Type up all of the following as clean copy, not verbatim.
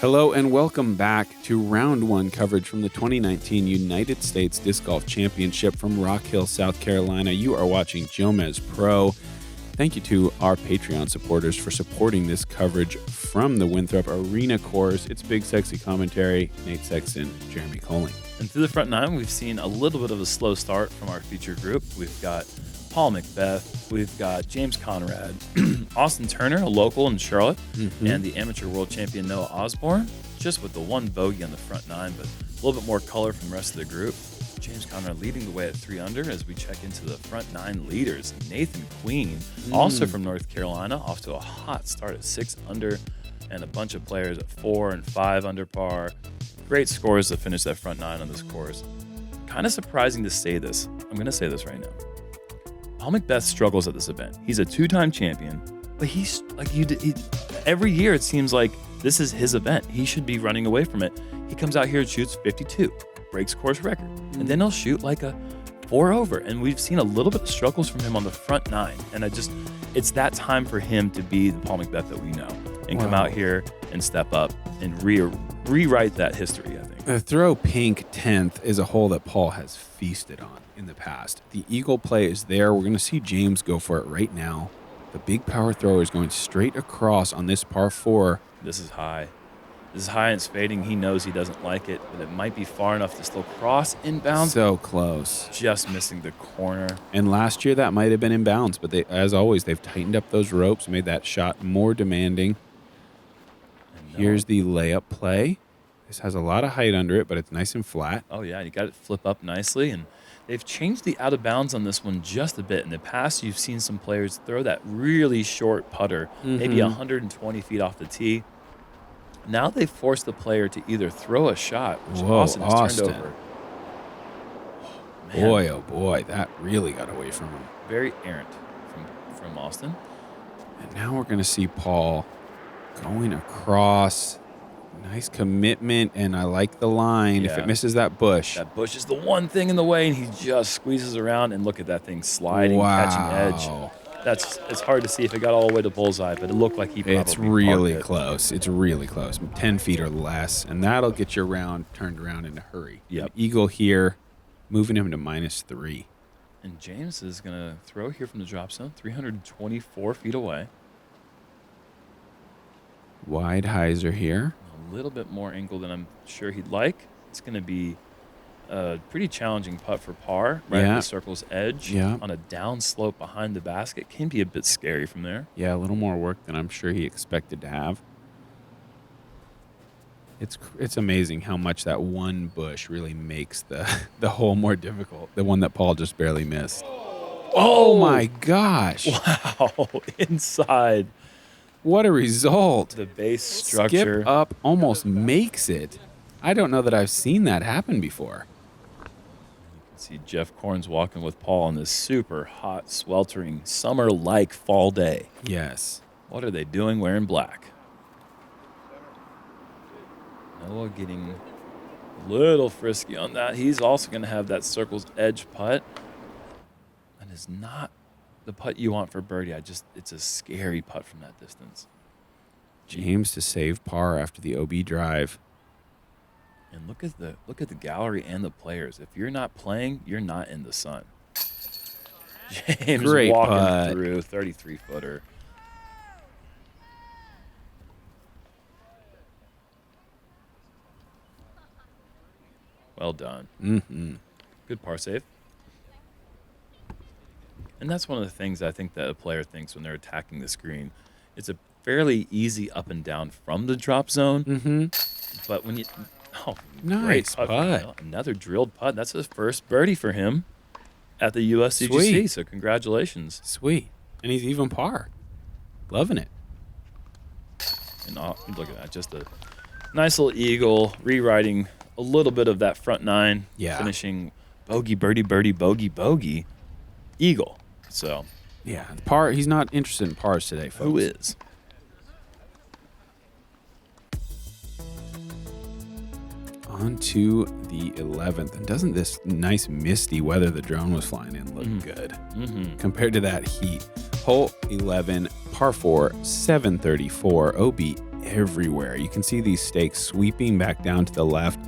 Hello and welcome back to Round 1 coverage from the 2019 United States Disc Golf Championship from Rock Hill, South Carolina. You are watching JomezPro. Thank you to our Patreon supporters for supporting this coverage from the Winthrop Arena course. It's BigSexy Commentary, Nate Sexton, Jeremy Koling. And through the front nine, we've seen a little bit of a slow start from our feature group. We've got Paul McBeth, we've got James Conrad, Austin Turner, a local in Charlotte, and the amateur world champion Noah Osborne, just with the one bogey on the front nine, but a little bit more color from the rest of the group. James Conrad leading the way at 3 under as we check into the front nine leaders. Nathan Queen, also from North Carolina, off to a hot start at 6 under, and a bunch of players at 4 and 5 under par. Great scores to finish that front nine on this course. Kind of surprising to say this. I'm going to say this right now. Paul McBeth struggles at this event. He's a 2-time champion, but he's like every year it seems like this is his event. He should be running away from it. He comes out here and shoots 52, breaks course record, and then he'll shoot like a 4 over. And we've seen a little bit of struggles from him on the front nine. And it's that time for him to be the Paul McBeth that we know and come out here and step up and rewrite that history, I think. The throw pink 10th is a hole that Paul has feasted on in the past. The eagle play is there. We're going to see James go for it right now. The big power thrower is going straight across on this par 4. This is high. This is high and it's fading. He knows he doesn't like it, but it might be far enough to still cross inbounds. So close. Just missing the corner. And last year that might have been inbounds, but as always, they've tightened up those ropes, made that shot more demanding. Here's the layup play. This has a lot of height under it, but it's nice and flat. Oh, yeah. You got it flip up nicely. And they've changed the out of bounds on this one just a bit. In the past, you've seen some players throw that really short putter, maybe 120 feet off the tee. Now they've forced the player to either throw a shot, which Austin has turned over. Oh, boy, that really got away from him. Very errant from Austin. And now we're going to see Paul going across. Nice commitment, and I like the line. If it misses that bush. That bush is the one thing in the way, and he just squeezes around, and look at that thing sliding, catching edge. It's hard to see if it got all the way to bullseye, but it looked like he probably It's really close. It's really close. 10 feet or less, and that'll get you turned around in a hurry. Yep. An eagle here, moving him to -3. And James is going to throw here from the drop zone, 324 feet away. Wide hyzer here. A little bit more angle than I'm sure he'd like. It's going to be a pretty challenging putt for par, right at the circle's edge on a down slope behind the basket. Can be a bit scary from there. Yeah, a little more work than I'm sure he expected to have. It's amazing how much that one bush really makes the hole more difficult, the one that Paul just barely missed. Oh my gosh. Wow, inside. What a result. The base structure. Skip up almost makes it. I don't know that I've seen that happen before. You can see Jeff Corns walking with Paul on this super hot, sweltering, summer-like fall day. Yes. What are they doing wearing black? Noah getting a little frisky on that. He's also going to have that circle's edge putt. That is not the putt you want for birdie. It's a scary putt from that distance. James to save par after the OB drive. And look at the gallery and the players. If you're not playing, you're not in the sun. James Great walking putt. through 33-footer. Well done. Good par save. And that's one of the things I think that a player thinks when they're attacking this green. It's a fairly easy up and down from the drop zone. But when you... Oh, nice great putt. Another drilled putt. That's his first birdie for him at the USDGC. Sweet. So congratulations. Sweet. And he's even par. Loving it. And look at that. Just a nice little eagle, rewriting a little bit of that front nine. Yeah. Finishing bogey, birdie, birdie, bogey, bogey, eagle. So, yeah, par. He's not interested in pars today, folks. Who is? On to the 11th. And doesn't this nice misty weather the drone was flying in look good compared to that heat? Hole 11, par 4, 734, OB everywhere. You can see these stakes sweeping back down to the left.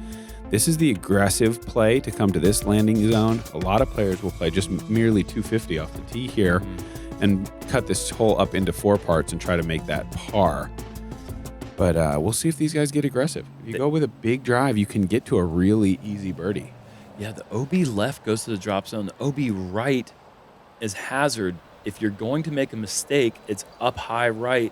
This is the aggressive play to come to this landing zone. A lot of players will play just merely 250 off the tee here and cut this hole up into 4 parts and try to make that par. But we'll see if these guys get aggressive. If you go with a big drive, you can get to a really easy birdie. Yeah, the OB left goes to the drop zone. The OB right is hazard. If you're going to make a mistake, it's up high right.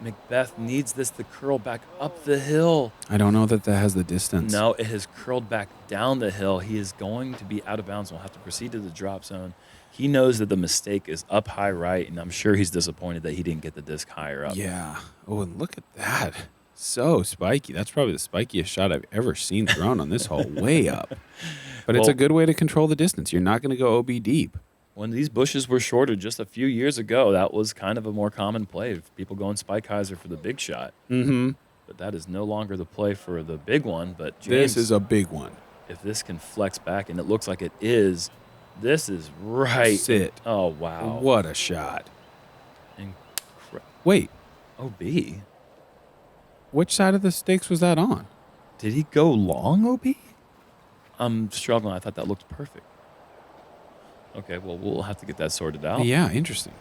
McBeth needs this to curl back up the hill. I don't know that has the distance. No, it has curled back down the hill. He is going to be out of bounds and will have to proceed to the drop zone. He knows that the mistake is up high right, and I'm sure he's disappointed that he didn't get the disc higher up. Yeah. Oh, and look at that. So spiky. That's probably the spikiest shot I've ever seen thrown on this hole, way up. But it's a good way to control the distance. You're not going to go OB deep. When these bushes were shorter just a few years ago, that was kind of a more common play. People going spike hyzer for the big shot. Mm-hmm. But that is no longer the play for the big one. But James, this is a big one. If this can flex back, and it looks like it is, this is right. Sit. Oh, wow. What a shot. Wait. OB? Which side of the stakes was that on? Did he go long, OB? I'm struggling. I thought that looked perfect. Okay, well, we'll have to get that sorted out. Yeah, interesting.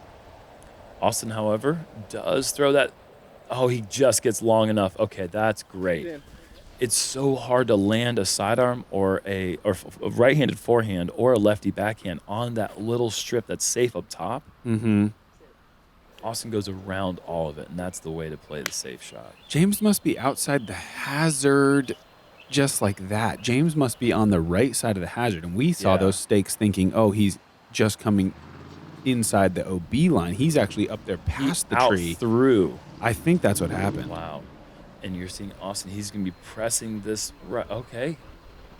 Austin, however, does throw that. Oh, he just gets long enough. Okay, that's great. Yeah. It's so hard to land a sidearm or a right-handed forehand or a lefty backhand on that little strip that's safe up top. Mm-hmm. Austin goes around all of it, and that's the way to play the safe shot. James must be outside the hazard just like that. James must be on the right side of the hazard, and we saw those stakes thinking, oh, he's just coming inside the OB line. He's actually up there past the tree. Through. I think that's what happened. Wow. And you're seeing Austin. He's going to be pressing this right. Okay.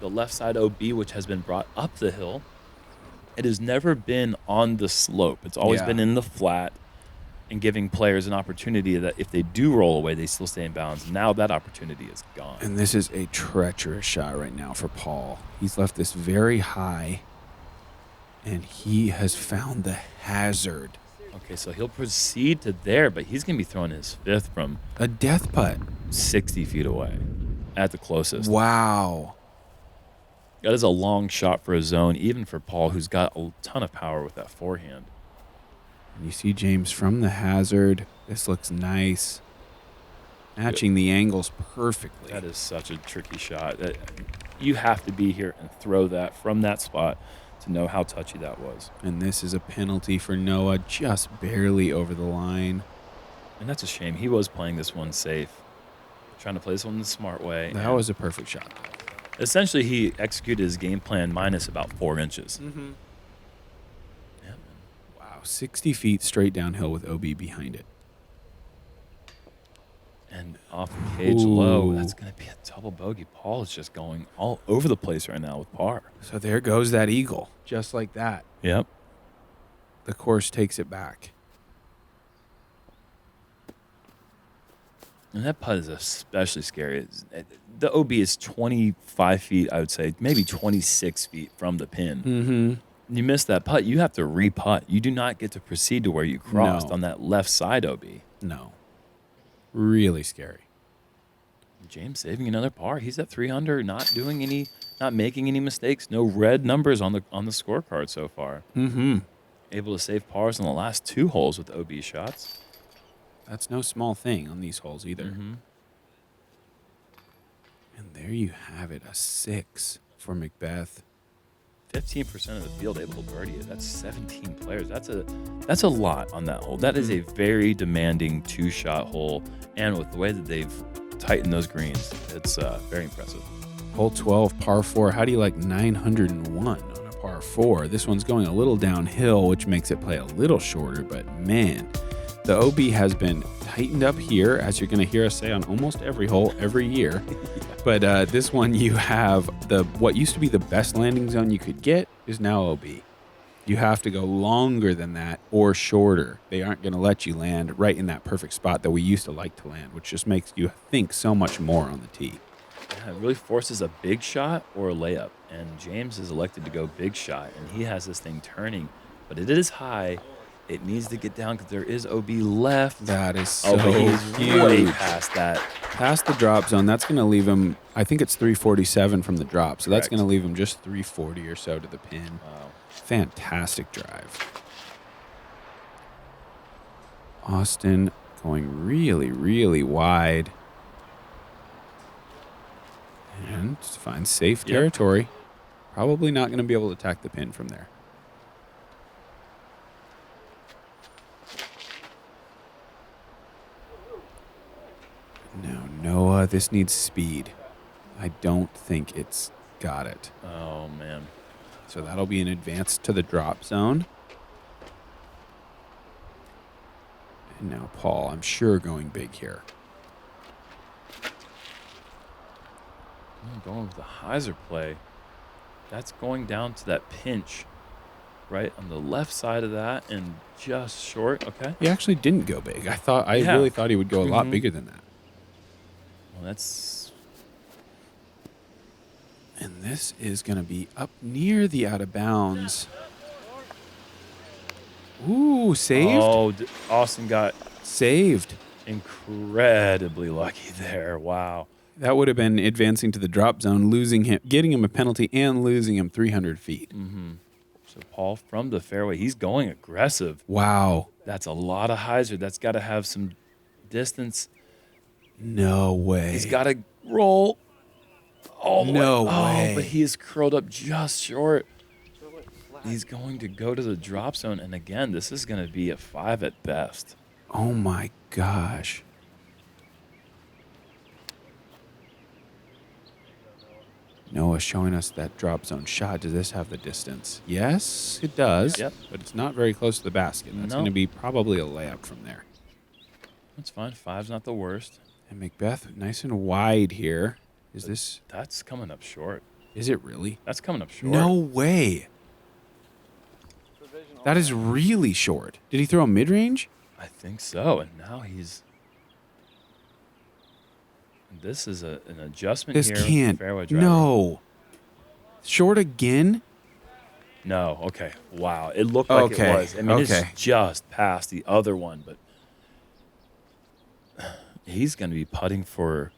The left side OB, which has been brought up the hill. It has never been on the slope. It's always been in the flat and giving players an opportunity that if they do roll away, they still stay in bounds. Now that opportunity is gone. And this is a treacherous shot right now for Paul. He's left this very high, and he has found the hazard. Okay, so he'll proceed to there, but he's going to be throwing his fifth from a death putt 60 feet away at the closest. Wow. That is a long shot for a zone, even for Paul, who's got a ton of power with that forehand. You see James from the hazard. This looks nice. Matching the angles perfectly. That is such a tricky shot. You have to be here and throw that from that spot to know how touchy that was. And this is a penalty for Noah, just barely over the line. And that's a shame. He was playing this one safe, trying to play this one the smart way. That was a perfect shot. Essentially, he executed his game plan minus about 4 inches. Mm-hmm. 60 feet straight downhill with OB behind it. And off the cage low, that's going to be a double bogey. Paul is just going all over the place right now with par. So there goes that eagle, just like that. Yep. The course takes it back. And that putt is especially scary. The OB is 25 feet, I would say, maybe 26 feet from the pin. Mm-hmm. You miss that putt, you have to re-putt. You do not get to proceed to where you crossed on that left side OB. No. Really scary. James saving another par. He's at 3 under, not making any mistakes. No red numbers on the scorecard so far. Mm-hmm. Able to save pars on the last 2 holes with OB shots. That's no small thing on these holes either. Mm-hmm. And there you have it, a 6 for McBeth. 15% of the field able to birdie it. That's 17 players. That's a lot on that hole. That is a very demanding 2-shot hole, and with the way that they've tightened those greens, it's very impressive. Hole 12, par 4. How do you like 901 on a par 4? This one's going a little downhill, which makes it play a little shorter, but man, the OB has been tightened up here, as you're going to hear us say on almost every hole every year. But this one, you have what used to be the best landing zone you could get is now OB. You have to go longer than that or shorter. They aren't going to let you land right in that perfect spot that we used to like to land, which just makes you think so much more on the tee. Yeah, it really forces a big shot or a layup, and James is elected to go big shot, and he has this thing turning, but it is high. It needs to get down because there is OB left. That is so but he's huge. way past that. Past the drop zone, that's going to leave him, I think it's 347 from the drop, so that's Correct. going to leave him just 340 or so to the pin. Wow. Fantastic drive. Austin going really, really wide. And finds safe territory. Probably not going to be able to attack the pin from there. Now, Noah, this needs speed. I don't think it's got it. Oh, man. So that'll be an advance to the drop zone. And now Paul, I'm sure, going big here. Going with the hyzer play. That's going down to that pinch right on the left side of that and just short. Okay. He actually didn't go big. I really thought he would go a lot bigger than that. Well, that's... And this is going to be up near the out of bounds. Ooh, saved? Oh, Austin got saved. Incredibly lucky there. Wow. That would have been advancing to the drop zone, losing him, getting him a penalty, and losing him 300 feet. Mm-hmm. So Paul from the fairway, he's going aggressive. Wow. That's a lot of hyzer. That's got to have some distance. No way. He's got to roll all the way. No way. Oh, but he is curled up just short. He's going to go to the drop zone. And again, this is going to be a 5 at best. Oh, my gosh. Noah showing us that drop zone shot. Does this have the distance? Yes, it does. Yep. But it's not very close to the basket. That's going to be probably a layup from there. That's fine. 5's not the worst. And McBeth, nice and wide here. Is this? That's coming up short. Is it really? That's coming up short. No way. That is really short. Did he throw a mid-range? I think so. And now he's... This is an adjustment This here. can't. Fairway driver. No. Short again? No. Okay. Wow. It looked like it was. I mean, it's just past the other one, but he's going to be putting for...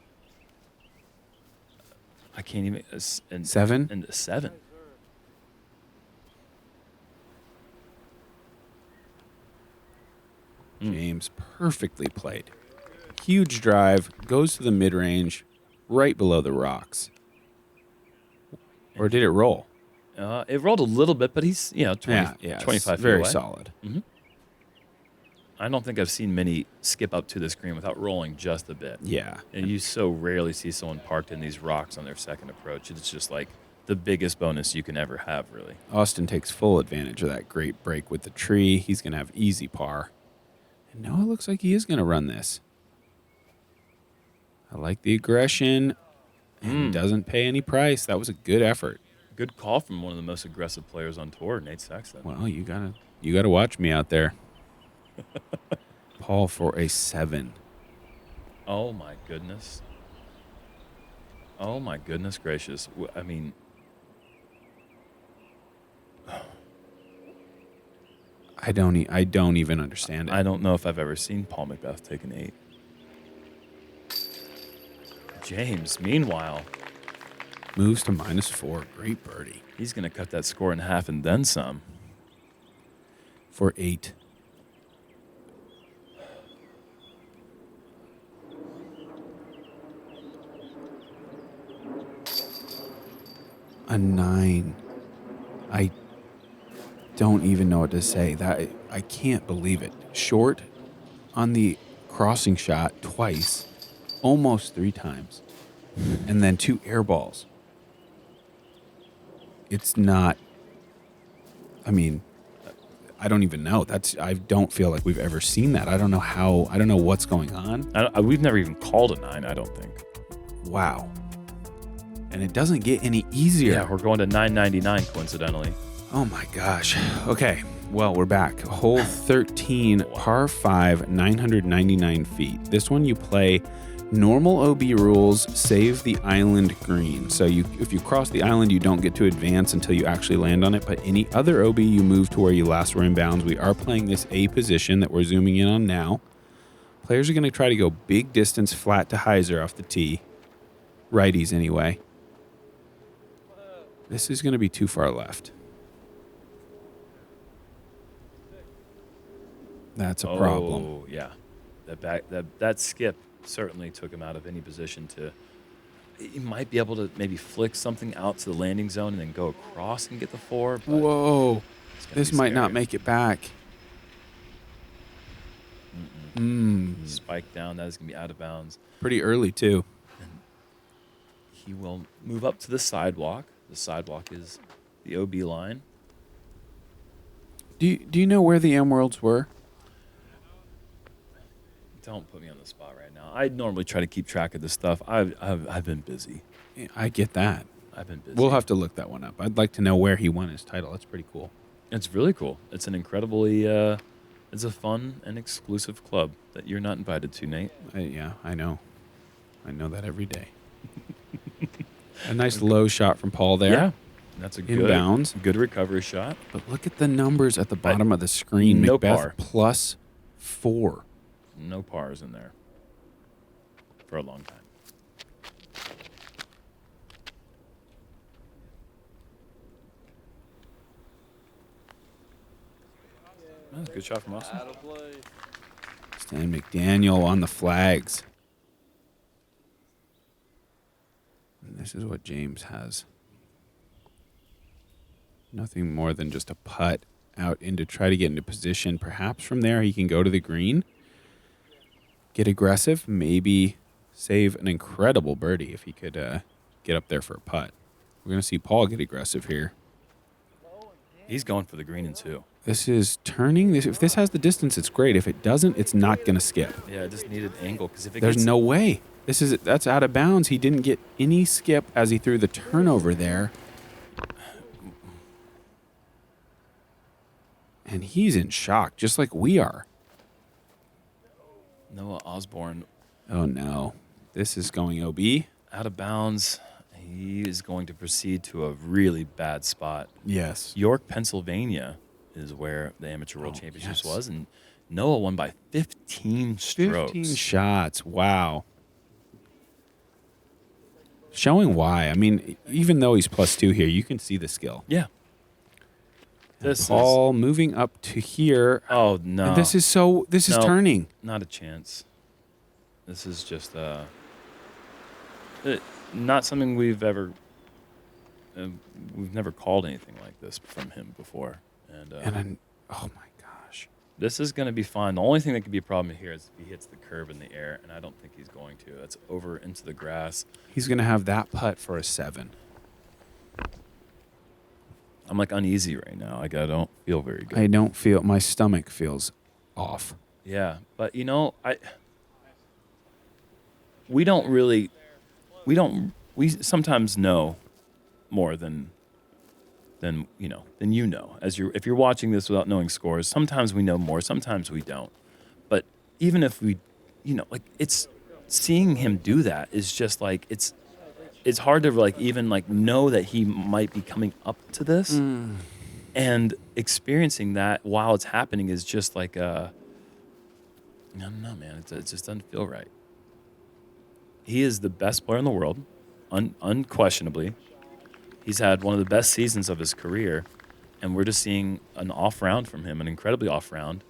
I can't even... 7? And 7. James perfectly played. Huge drive, goes to the mid-range, right below the rocks. Or did it roll? It rolled a little bit, but he's 25 feet very away. solid. Mm-hmm. I don't think I've seen many skip up to the screen without rolling just a bit. Yeah. And you so rarely see someone parked in these rocks on their second approach. It's just like the biggest bonus you can ever have, really. Austin takes full advantage of that great break with the tree. He's going to have easy par. And now it looks like he is going to run this. I like the aggression. And doesn't pay any price. That was a good effort. Good call from one of the most aggressive players on tour, Nate Sexton. Well, you gotta watch me out there. Paul for a 7. Oh my goodness. Oh my goodness gracious. I mean, I don't even understand it. I don't know if I've ever seen Paul McBeth take an 8. James, meanwhile, moves to -4. Great birdie. He's going to cut that score in half and then some. For 8. A 9. I don't even know what to say. That I can't believe it. Short on the crossing shot twice, almost 3 times, and then 2 air balls. It's not. I mean, I don't even know. I don't feel like we've ever seen that. I don't know how. I don't know what's going on. We've never even called a 9. I don't think. Wow. And it doesn't get any easier. Yeah, we're going to 999 coincidentally. Oh my gosh. Okay. Well, we're back. Hole 13, par 5, 999 feet. This one you play Normal OB rules save the island green. So if you cross the island, you don't get to advance until you actually land on it. But any other OB, you move to where you last were in bounds. We are playing this A position that we're zooming in on now. Players are going to try to go big distance flat to hyzer off the tee. Righties anyway. This is going to be too far left. That's a problem. Oh, yeah. That skip certainly took him out of any position to... He might be able to maybe flick something out to the landing zone and then go across and get the 4. But whoa. This might not make it back. Spike down. That is going to be out of bounds. Pretty early, too. And he will move up to the sidewalk. The sidewalk is the OB line. Do you know where the Emeralds were? Don't put me on the spot right now. I normally try to keep track of this stuff. I've been busy. Yeah, I get that. I've been busy. We'll have to look that one up. I'd like to know where he won his title. That's pretty cool. It's really cool. It's an incredibly, it's a fun and exclusive club that you're not invited to, Nate. Yeah, I know. I know that every day. A nice low shot from Paul there. Yeah, that's a good recovery shot. But look at the numbers at the bottom of the screen. No McBeth par. +4. No pars in there for a long time. Oh, good shot from Austin. Stan McDaniel on the flags. And this is what James has. Nothing more than just a putt out in to try to get into position. Perhaps from there he can go to the green. Get aggressive, maybe save an incredible birdie if he could get up there for a putt. We're going to see Paul get aggressive here. He's going for the green in 2. This is turning. If this has the distance, it's great. If it doesn't, it's not going to skip. Yeah, it just needed angle. Because if it There's no way. That's out of bounds. He didn't get any skip as he threw the turnover there. And he's in shock, just like we are. Noah Osborne. Oh, no. This is going OB. Out of bounds. He is going to proceed to a really bad spot. Yes. York, Pennsylvania is where the Amateur World Championships was. And Noah won by 15 strokes. 15 shots. Wow. Showing why. I mean, even though he's +2 here, you can see the skill. Yeah. Paul moving up to here. Oh, no. And this is turning. Not a chance. This is just not something we've ever we've never called anything like this from him before. And oh my gosh. This is going to be fine. The only thing that could be a problem here is if he hits the curb in the air, and I don't think he's going to. That's over into the grass. He's going to have that putt for a 7. I'm like uneasy right now. Like I don't feel very good. I don't feel, my stomach feels off. Yeah, but we sometimes know more than you know. If you're watching this without knowing scores, sometimes we know more, sometimes we don't. But even if we, it's seeing him do that is just like it's hard to even know that he might be coming up to this, and experiencing that while it's happening is just like I don't know, man. It just doesn't feel right. He is the best player in the world, unquestionably. He's had one of the best seasons of his career, and we're just seeing an off round from him, an incredibly off round.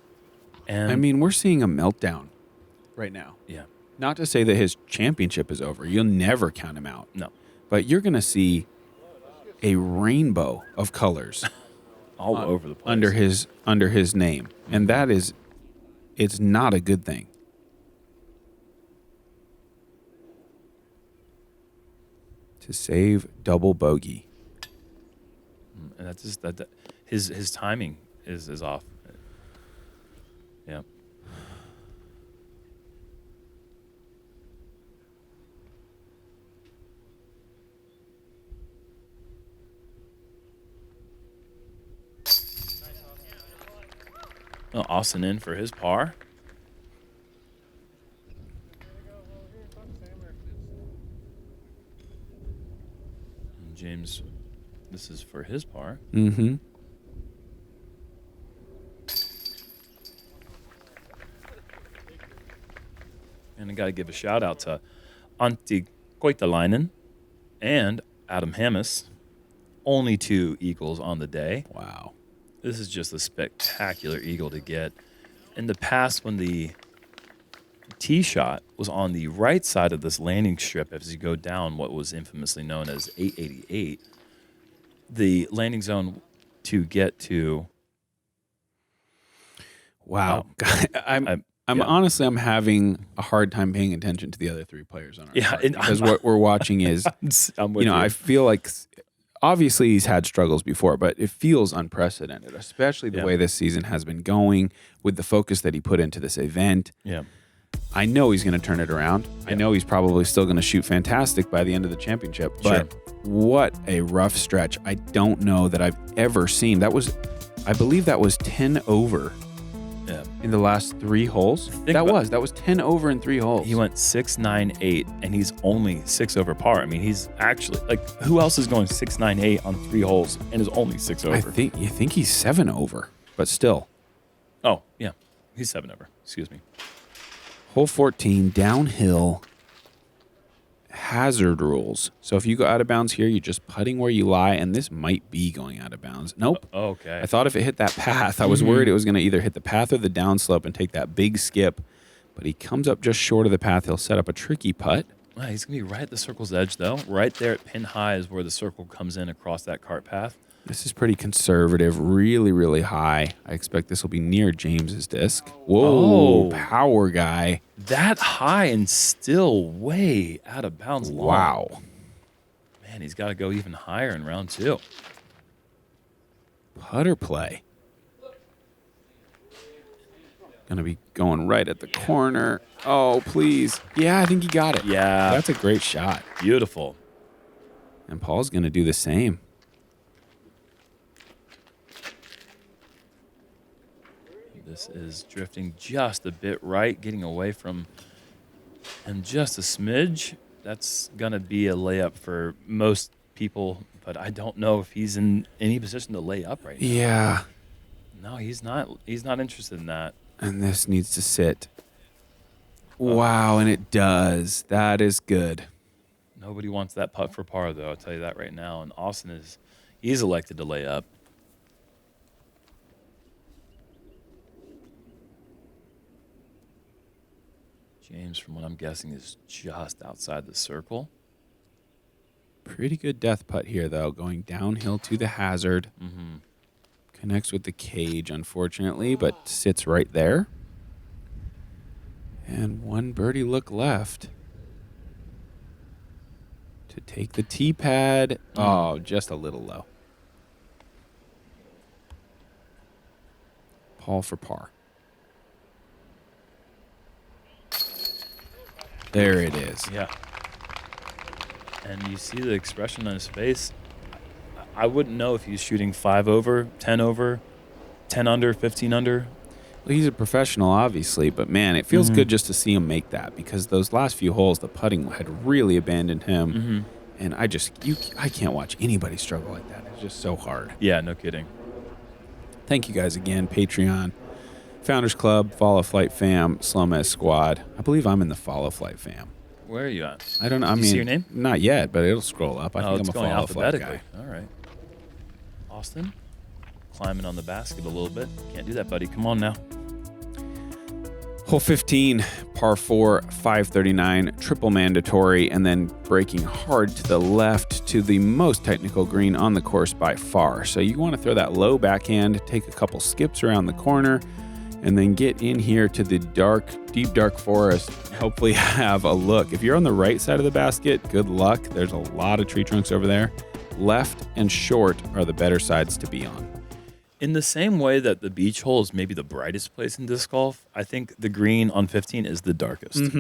And I mean, we're seeing a meltdown right now. Yeah. Not to say that his championship is over. You'll never count him out. No. But you're going to see a rainbow of colors all over the place under his name. And it's not a good thing. To save double bogey. And that's just that his timing is off. Yeah. Austin in for his par. James, this is for his par. Mm-hmm. And I got to give a shout out to Antti Koitalainen and Adam Hammes. Only 2 eagles on the day. Wow. This is just a spectacular eagle to get. In the past, when the tee shot was on the right side of this landing strip as you go down what was infamously known as 888, the landing zone to get to... Wow. I'm honestly, I'm having a hard time paying attention to the other 3 players on our card, because what we're watching is, I feel like obviously he's had struggles before, but it feels unprecedented, especially the way this season has been going with the focus that he put into this event. Yeah. I know he's going to turn it around. Yeah. I know he's probably still going to shoot fantastic by the end of the championship, but what a rough stretch. I don't know that I've ever seen. I believe that was 10 over. Yeah. In the last 3 holes? That was 10 over in 3 holes. He went 6, 9, 8, and he's only 6 over par. I mean, he's actually, like, who else is going 6, 9, 8 on 3 holes and is only 6 over? You think he's 7 over, but still. Oh, yeah. He's 7 over. Excuse me. Hole 14, downhill, hazard rules. So if you go out of bounds here, you're just putting where you lie, and this might be going out of bounds. Nope. Okay. I thought if it hit that path, I was worried it was going to either hit the path or the downslope and take that big skip, but he comes up just short of the path. He'll set up a tricky putt. Wow, he's going to be right at the circle's edge, though. Right there at pin high is where the circle comes in across that cart path. This is pretty conservative, really, really high. I expect this will be near James's disc. Whoa, power guy. That high and still way out of bounds long. Wow. Man, he's got to go even higher in round 2. Putter play. Going to be going right at the corner. Oh, please. Yeah, I think he got it. Yeah. That's a great shot. Beautiful. And Paul's going to do the same. This is drifting just a bit right, getting away from him just a smidge. That's going to be a layup for most people, but I don't know if he's in any position to lay up right now. Yeah. No, he's not. He's not interested in that. And this needs to sit. Wow, and it does. That is good. Nobody wants that putt for par, though. I'll tell you that right now. And Austin he's elected to lay up. James, from what I'm guessing, is just outside the circle. Pretty good death putt here, though, going downhill to the hazard. Mm-hmm. Connects with the cage, unfortunately, but sits right there. And one birdie look left to take the tee pad. Oh, just a little low. Paul for par. There it is. Yeah. And you see the expression on his face. I wouldn't know if he's shooting 5 over, 10 over, 10 under, 15 under. Well, he's a professional, obviously, but man, it feels good just to see him make that, because those last few holes, the putting had really abandoned him. And I can't watch anybody struggle like that. It's just so hard. Yeah, no kidding. Thank you guys again. Patreon, Founders Club, FollowFlight fam, SloMez squad. I believe I'm in the FollowFlight fam. Where are you at? I don't know. Do you see your name? Not yet, but it'll scroll up. I think it's I'm going a FollowFlight alphabetically. guy. All right. Austin, climbing on the basket a little bit. Can't do that, buddy. Come on now. Hole 15, par 4, 539, triple mandatory, and then breaking hard to the left to the most technical green on the course by far. So you want to throw that low backhand, take a couple skips around the corner, and then get in here to the deep dark forest. Hopefully have a look. If you're on the right side of the basket, good luck. There's a lot of tree trunks over there. Left and short are the better sides to be on. In the same way that the beach hole is maybe the brightest place in disc golf, I think the green on 15 is the darkest.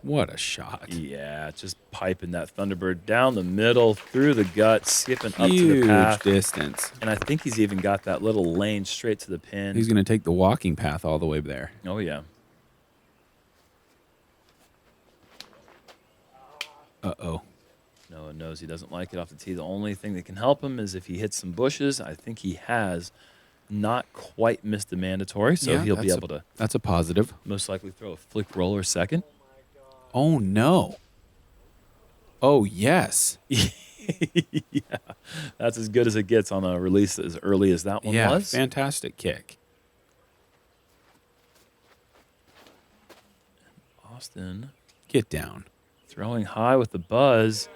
What a shot. Yeah, just piping that Thunderbird down the middle, through the gut, skipping up to the path. Huge distance. And I think he's even got that little lane straight to the pin. He's going to take the walking path all the way there. Oh, yeah. Uh-oh. Noah knows he doesn't like it off the tee. The only thing that can help him is if he hits some bushes. I think he has not quite missed the mandatory, so he'll be able to. That's a positive. Most likely throw a flick roller second. Oh, no. Oh, yes. Yeah, that's as good as it gets on a release as early as that one was. Fantastic kick. Austin. Get down. Throwing high with the buzz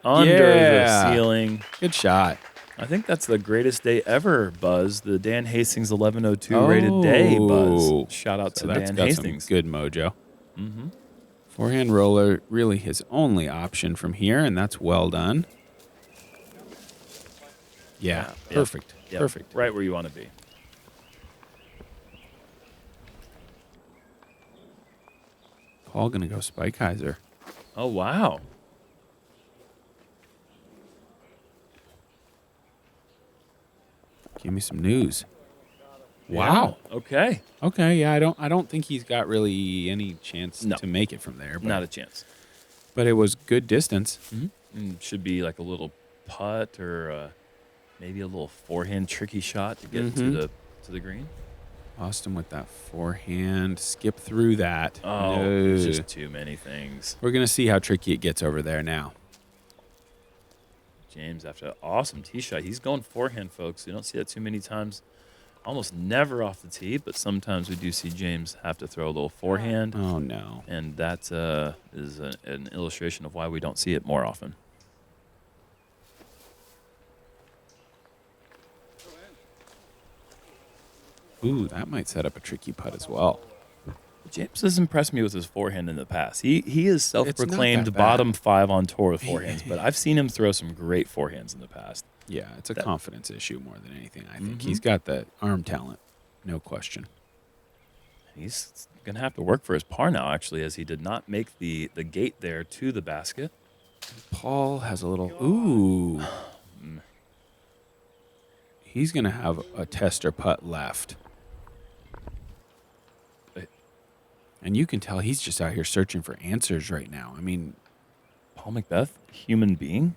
under the ceiling. Good shot. I think that's the greatest day ever buzz. The Dan Hastings 1102 rated day buzz. Shout out to Dan Hastings. Some good mojo. Mm-hmm. Forehand roller, really his only option from here, and that's well done. Yeah, perfect. Yep. Perfect. Right where you want to be. Paul going to go Spike Heiser. Oh, wow. Give me some news. Wow. Yeah. Okay. Okay, yeah, I don't think he's got really any chance to make it from there. But, not a chance. But it was good distance. Mm-hmm. Should be like a little putt or maybe a little forehand tricky shot to get to the green. Austin with that forehand. Skip through that. Oh, there's just too many things. We're going to see how tricky it gets over there now. James, after an awesome tee shot, he's going forehand, folks. You don't see that too many times. Almost never off the tee, but sometimes we do see James have to throw a little forehand. Oh, no. And that is an illustration of why we don't see it more often. Ooh, that might set up a tricky putt as well. James has impressed me with his forehand in the past. He is self-proclaimed bad. bottom 5 on tour with forehands, but I've seen him throw some great forehands in the past. Yeah, it's a confidence issue more than anything, I think. He's got the arm talent, no question. He's going to have to work for his par now, actually, as he did not make the gate there to the basket. Paul has a little... Ooh. He's going to have a tester putt left. And you can tell he's just out here searching for answers right now. I mean... Paul McBeth, human being.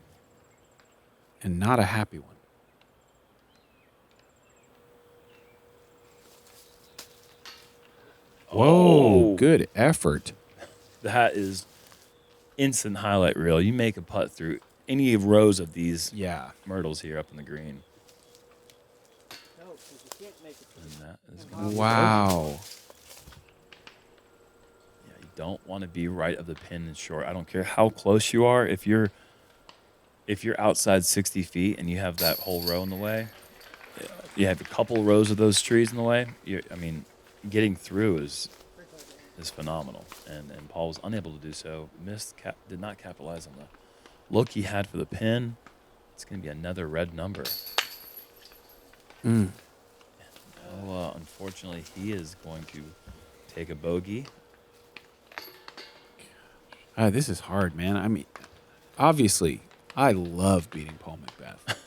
And not a happy one. Whoa, good effort. That is instant highlight reel. You make a putt through any rows of these myrtles here up in the green. Wow. Yeah, you don't want to be right of the pin and short. I don't care how close you are. If you're outside 60 feet and you have that whole row in the way, you have a couple rows of those trees in the way. Getting through is phenomenal. And Paul was unable to do so. Did not capitalize on the look he had for the pin. It's going to be another red number. Unfortunately, he is going to take a bogey. This is hard, man. I mean, obviously, I love beating Paul McBeth.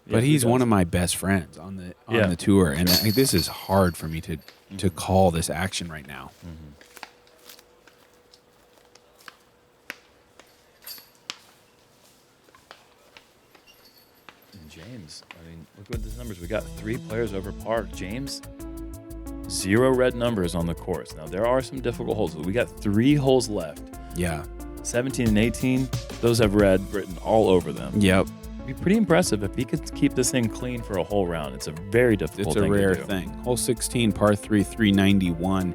But he's one of my best friends on the tour, and this is hard for me to call this action right now. And James, look at the numbers. We got 3 players over par. James, 0 red numbers on the course. Now, there are some difficult holes. We got 3 holes left. Yeah. 17 and 18, those have red written all over them. Yep. It'd be pretty impressive if he could keep this thing clean for a whole round. It's a very difficult thing to do. It's a rare thing. Hole 16, par 3, 391.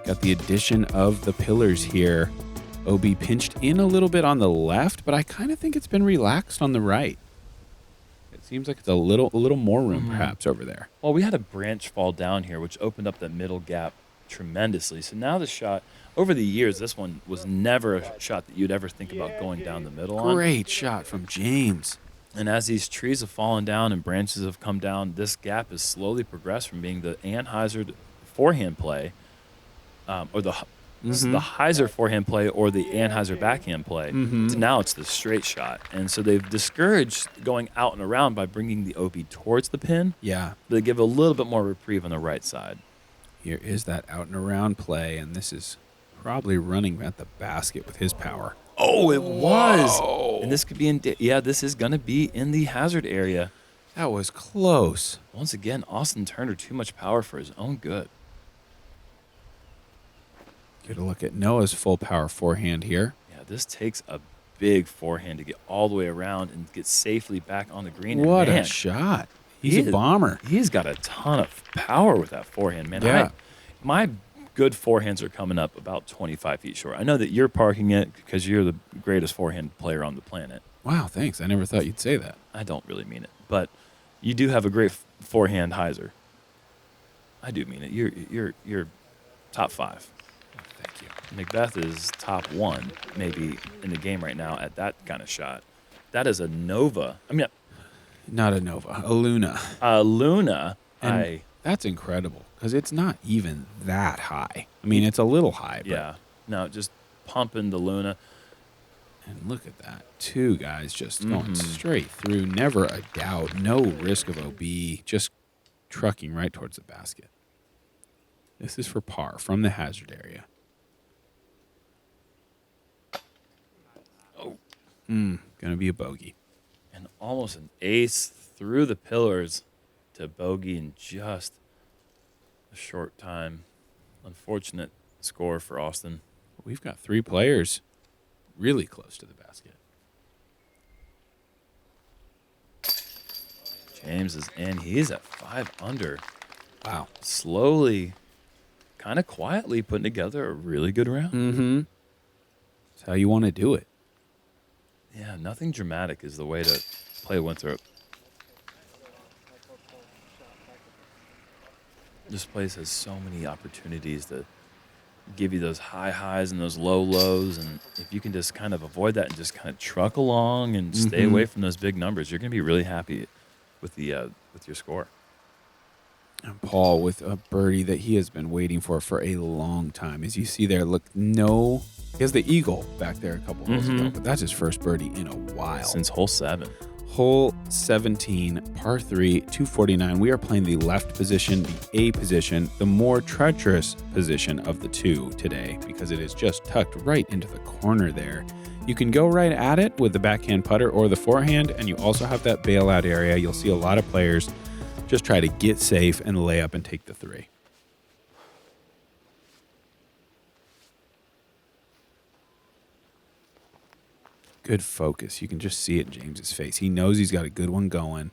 Got the addition of the pillars here. OB pinched in a little bit on the left, but I kind of think it's been relaxed on the right. It seems like it's a little more room perhaps over there. Well, we had a branch fall down here, which opened up that middle gap tremendously. So now the shot, over the years, this one was never a shot that you'd ever think about going down the middle on. Great shot from James. And as these trees have fallen down and branches have come down, this gap has slowly progressed from being the Anheuser forehand play, or the Heiser forehand play or the Anheuser backhand play, to now it's the straight shot. And so they've discouraged going out and around by bringing the OB towards the pin. Yeah. They give a little bit more reprieve on the right side. Here is that out and around play, and this is probably running at the basket with his power. Oh, it was. Whoa. And this could be this is going to be in the hazard area. That was close. Once again, Austin Turner, too much power for his own good. Get a look at Noah's full power forehand here. Yeah, this takes a big forehand to get all the way around and get safely back on the green. What and a shot. He's a bomber. He's got a ton of power with that forehand, man. Yeah. My good forehands are coming up about 25 feet short. I know that you're parking it because you're the greatest forehand player on the planet. Wow, thanks. I never thought you'd say that. I don't really mean it, but you do have a great forehand hyzer. I do mean it. You're top 5. Thank you. McBeth is top 1 maybe in the game right now at that kind of shot. That is a Nova. I mean, Not a Nova, a Luna. Luna. And that's incredible because it's not even that high. I mean, it's a little high. But Yeah. No, just pumping the Luna. And look at that. 2 guys just going straight through. Never a doubt. No risk of OB. Just trucking right towards the basket. This is for par from the hazard area. Oh. Gonna be a bogey. And almost an ace through the pillars to bogey in just a short time. Unfortunate score for Austin. We've got 3 players really close to the basket. James is in. He's at 5 under. Wow. Slowly, kind of quietly putting together a really good round. Mm-hmm. That's how you want to do it. Yeah, nothing dramatic is the way to play Winthrop. This place has so many opportunities to give you those high highs and those low lows, and if you can just kind of avoid that and just kind of truck along and stay away from those big numbers, you're going to be really happy with the with your score. And Paul with a birdie that he has been waiting for a long time. As you see there, look, he has the eagle back there a couple holes ago, but that's his first birdie in a while. Since hole 7. Hole 17, par 3, 249. We are playing the left position, the A position, the more treacherous position of the 2 today because it is just tucked right into the corner there. You can go right at it with the backhand putter or the forehand, and you also have that bailout area. You'll see a lot of players just try to get safe and lay up and take the 3. Good focus. You can just see it in James's face. He knows he's got a good one going.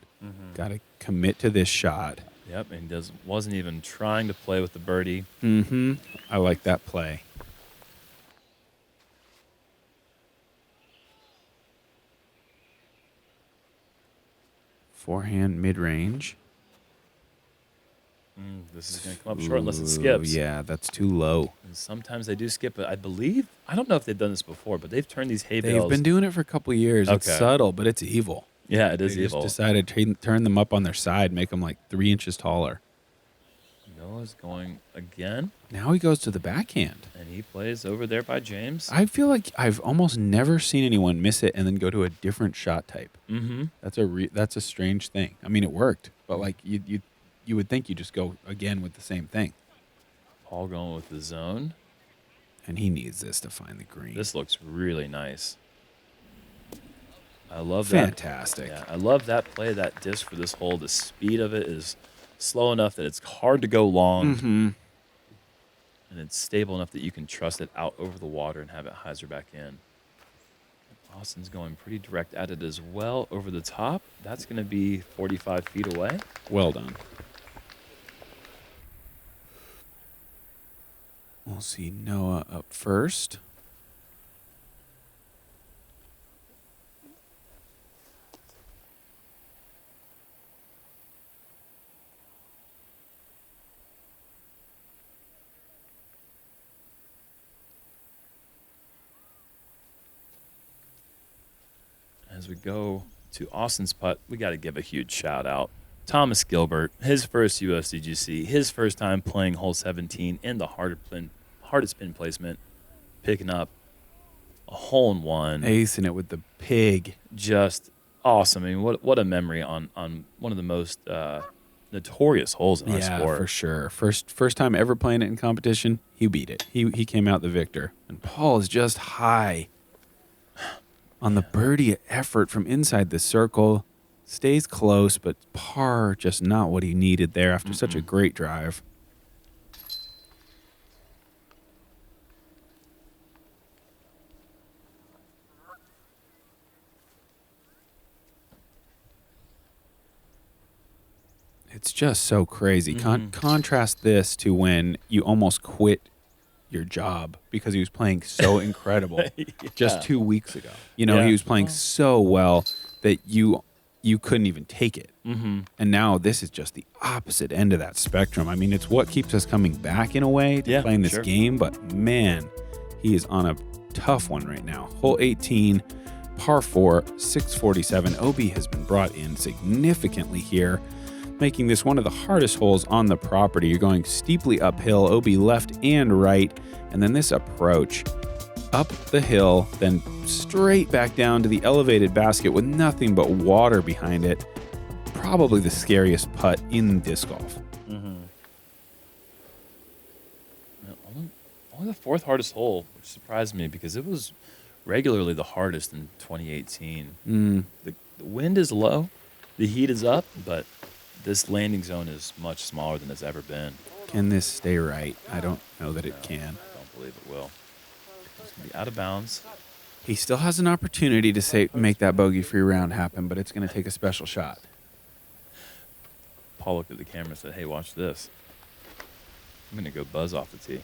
Got to commit to this shot. Yep, and he wasn't even trying to play with the birdie. I like that play. Forehand mid-range. This is going to come up short unless it skips. Yeah, that's too low. And sometimes they do skip it. I don't know if they've done this before, but they've turned these hay bales. They've been doing it for a couple of years. Okay. It's subtle, but it's evil. Yeah, it is They evil. just decided to turn them up on their side, make them like 3 inches taller. Noah's going again, Now he goes to the backhand. and he plays over there by James. I feel like I've almost never seen anyone miss it and then go to a different shot type. That's a strange thing. I mean, it worked, but like you would think you just go again with the same thing. Paul going with the zone. And he needs this to find the green. This looks really nice. I love that. Fantastic. Yeah, I love that play, that disc for this hole. The speed of it is slow enough that it's hard to go long. And it's stable enough that you can trust it out over the water and have it hyzer back in. Austin's going pretty direct at it as well over the top. That's going to be 45 feet away. Well done. We'll see Noah up first. As we go to Austin's putt, we got to give a huge shout out. Thomas Gilbert, his first USDGC, his first time playing hole 17 in the hardest pin placement, picking up a hole-in-one. Acing it with the pig. Just awesome. I mean, what a memory on one of the most notorious holes in our sport. Yeah, for sure. First time ever playing it in competition, he beat it. He came out the victor. And Paul is just high. On the birdie effort from inside the circle, stays close, but par just not what he needed there after such a great drive. It's just so crazy. Contrast this to when you almost quit your job because he was playing so incredible just 2 weeks ago. You know, he was playing so well that you couldn't even take it. And now this is just the opposite end of that spectrum. I mean, it's what keeps us coming back in a way to playing this game, but man, he is on a tough one right now. Hole 18, par 4, 647. OB has been brought in significantly here, making this one of the hardest holes on the property. You're going steeply uphill, OB left and right, and then this approach up the hill, then straight back down to the elevated basket with nothing but water behind it. Probably the scariest putt in disc golf. Only the fourth hardest hole, which surprised me because it was regularly the hardest in 2018. The wind is low, the heat is up, but this landing zone is much smaller than it's ever been. Can this stay right? I don't know that it can. I don't believe it will. It's going to be out of bounds. He still has an opportunity to make that bogey-free round happen, but it's going to take a special shot. Paul looked at the camera and said, hey, watch this. I'm going to go buzz off the tee.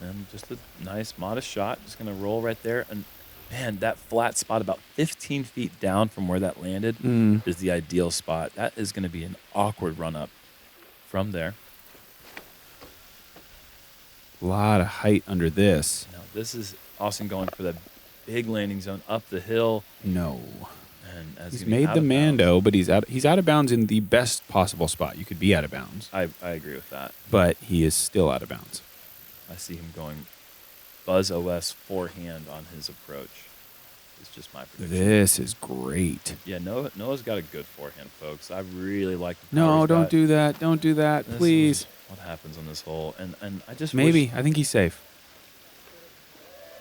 And just a nice, modest shot. Just going to roll right there. And, man, that flat spot about 15 feet down from where that landed is the ideal spot. That is going to be an awkward run-up from there. A lot of height under this. Now, this is Austin going for that big landing zone up the hill. No. And as he's made the Mando, but he's out of bounds in the best possible spot. You could be out of bounds. I agree with that. But he is still out of bounds. I see him going Buzz OS forehand on his approach. It's just my prediction. This is great. Yeah, Noah's got a good forehand, folks. I really like the No, don't do that. Don't do that, please. What happens on this hole? And I just maybe. I think he's safe.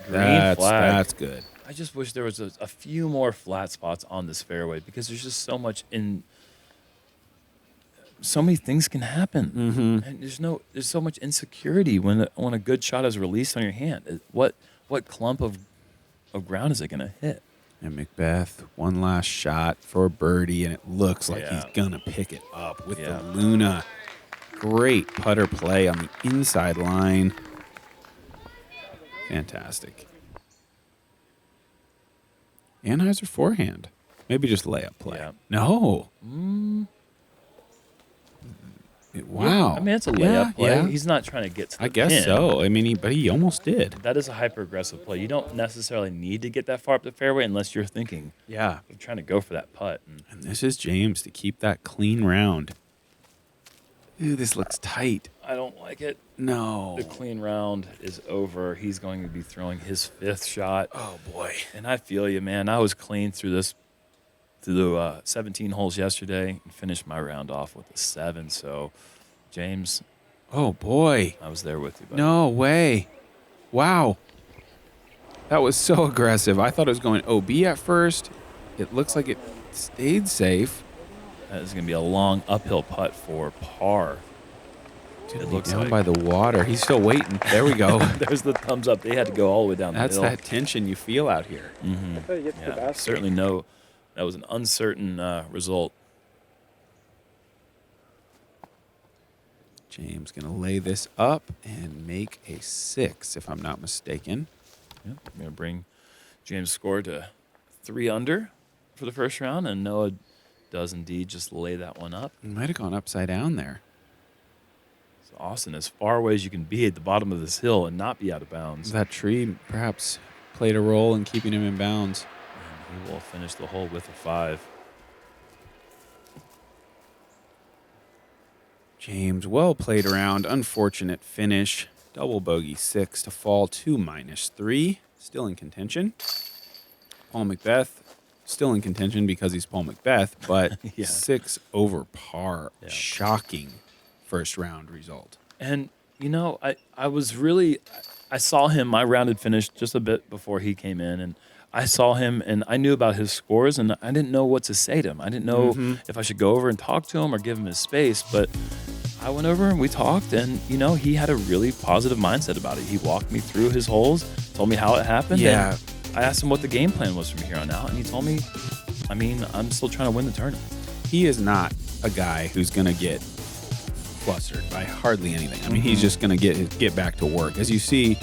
Green flag. That's good. I just wish there was a few more flat spots on this fairway because there's just so much so many things can happen. And there's so much insecurity when a good shot is released on your hand. What clump of ground is it going to hit? And McBeth, one last shot for birdie, and it looks like he's going to pick it up with the Luna. Great putter play on the inside line. Fantastic. Anheuser forehand. Maybe just layup play. Yeah. No. Wow. I mean, it's a layup play. Yeah. He's not trying to get to the pin. I guess so. I mean, but he almost did. That is a hyper-aggressive play. You don't necessarily need to get that far up the fairway unless you're thinking, I'm trying to go for that putt. And this is James to keep that clean round. Ooh, this looks tight. I don't like it. No. The clean round is over. He's going to be throwing his fifth shot. Oh, boy. And I feel you, man. I was clean through the 17 holes yesterday and finished my round off with a 7. So, James. Oh, boy. I was there with you, buddy. No way. Wow. That was so aggressive. I thought it was going OB at first. It looks like it stayed safe. That is going to be a long uphill putt for par. Dude, it looks down by the water. He's still waiting. There we go. There's the thumbs up. They had to go all the way down the hill. That's that tension you feel out here. Yeah, certainly no. That was an uncertain result. James going to lay this up and make a 6, if I'm not mistaken. Yeah, I'm going to bring James' score to 3 under for the first round, and Noah does indeed just lay that one up. He might have gone upside down there. So Austin, as far away as you can be at the bottom of this hill and not be out of bounds. That tree perhaps played a role in keeping him in bounds. And he will finish the hole with a 5. James, well played around. Unfortunate finish. Double bogey 6 to fall to -3. Still in contention. Paul McBeth, still in contention because he's Paul McBeth, but 6 over par. Yeah. Shocking first round result. And I saw him. My round had finished just a bit before he came in, and I saw him, and I knew about his scores, and I didn't know what to say to him. I didn't know if I should go over and talk to him or give him his space, but I went over and we talked, and he had a really positive mindset about it. He walked me through his holes, told me how it happened. Yeah. And I asked him what the game plan was from here on out, and he told me, I'm still trying to win the tournament. He is not a guy who's going to get flustered by hardly anything. I mean, he's just going to get back to work. As you see,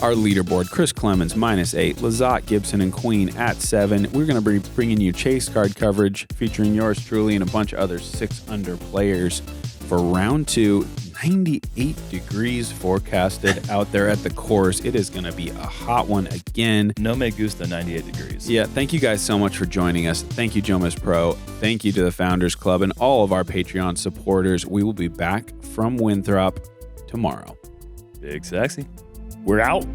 our leaderboard, Chris Clemens, -8, Lizotte, Gibson, and Queen at 7. We're going to be bringing you chase card coverage featuring yours truly and a bunch of other 6-under players for round 2. 98 degrees forecasted out there at the course. It is going to be a hot one again. No me gusta 98 degrees. Yeah, thank you guys so much for joining us. Thank you, JomezPro. Thank you to the Founders Club and all of our Patreon supporters. We will be back from Winthrop tomorrow. Big Sexy. We're out.